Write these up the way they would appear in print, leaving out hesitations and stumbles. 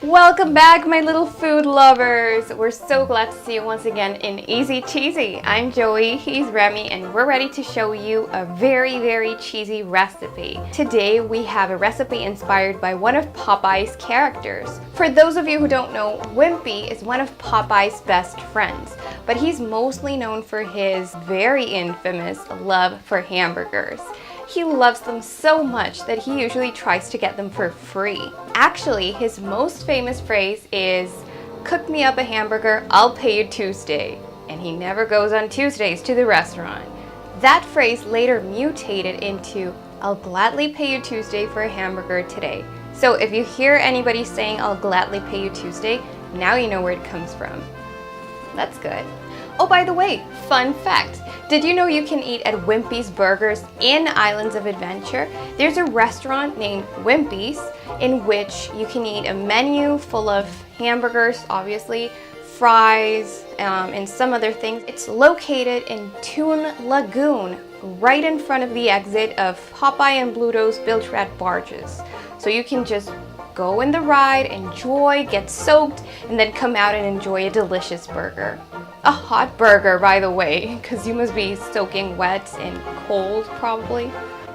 Welcome back, my little food lovers! We're so glad to see you once again in Easy Cheesy. I'm Joey, he's Remy, and we're ready to show you a very cheesy recipe. Today we have a recipe inspired by one of Popeye's characters. For those of you who don't know, Wimpy is one of Popeye's best friends, but he's mostly known for his very infamous love for hamburgers. He loves them so much that he usually tries to get them for free. Actually, his most famous phrase is, "Cook me up a hamburger, I'll pay you Tuesday." And he never goes on Tuesdays to the restaurant. That phrase later mutated into, "I'll gladly pay you Tuesday for a hamburger today." So if you hear anybody saying, "I'll gladly pay you Tuesday," now you know where it comes from. That's good. Oh, by the way, fun fact. Did you know you can eat at Wimpy's Burgers in Islands of Adventure? There's a restaurant named Wimpy's in which you can eat a menu full of hamburgers, obviously, fries, and some other things. It's located in Toon Lagoon, right in front of the exit of Popeye and Bluto's Bilge Rat barges. So you can just go in the ride, enjoy, get soaked, and then come out and enjoy a delicious burger. A hot burger, by the way, because you must be soaking wet and cold, probably.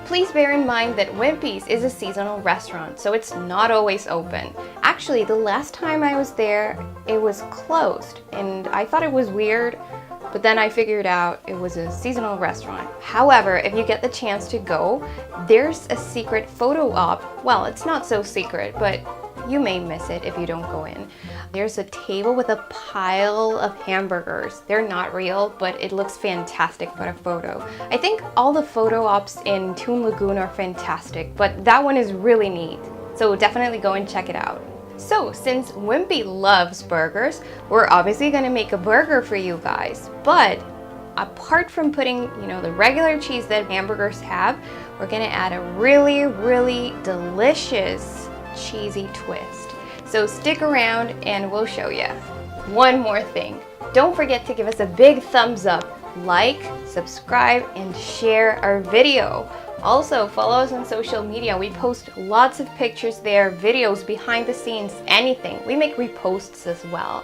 Please bear in mind that Wimpy's is a seasonal restaurant, so it's not always open. Actually, the last time I was there, it was closed, and I thought it was weird, but then I figured out it was a seasonal restaurant. However, if you get the chance to go, there's a secret photo op. Well, it's not so secret, but you may miss it if you don't go in. There's a table with a pile of hamburgers. They're not real, but it looks fantastic for a photo. I think all the photo ops in Toon Lagoon are fantastic, but that one is really neat. So definitely go and check it out. So since Wimpy loves burgers, we're obviously gonna make a burger for you guys. But apart from putting, the regular cheese that hamburgers have, we're gonna add a really delicious cheesy twist. So stick around and we'll show you. One more thing, don't forget to give us a big thumbs up, like, subscribe, and share our video. Also, follow us on social media. We post lots of pictures there, videos, behind the scenes, anything. We make reposts as well.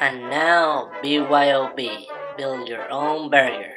And now, BYOB, build your own burger.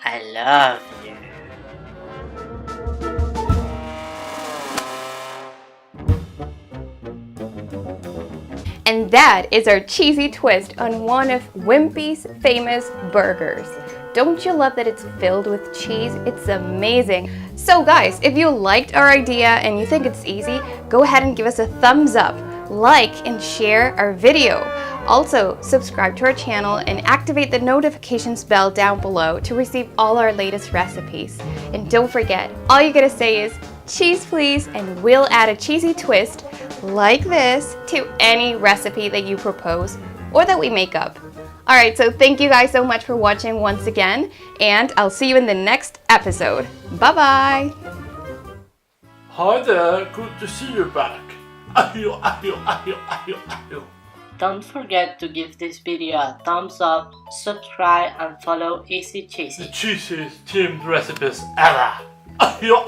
I love you. And that is our cheesy twist on one of Wimpy's famous burgers. Don't you love that it's filled with cheese? It's amazing. So guys, if you liked our idea and you think it's easy, go ahead and give us a thumbs up, like and share our video. Also, subscribe to our channel and activate the notifications bell down below to receive all our latest recipes. And don't forget, all you gotta say is cheese please, and we'll add a cheesy twist like this to any recipe that you propose or that we make up. Alright, so thank you guys so much for watching once again, and I'll see you in the next episode. Bye bye! Hi there, good to see you back. Ayo. Don't forget to give this video a thumbs up, subscribe, and follow Easy The Cheesy. cheesiest teamed recipes ever. Ayo.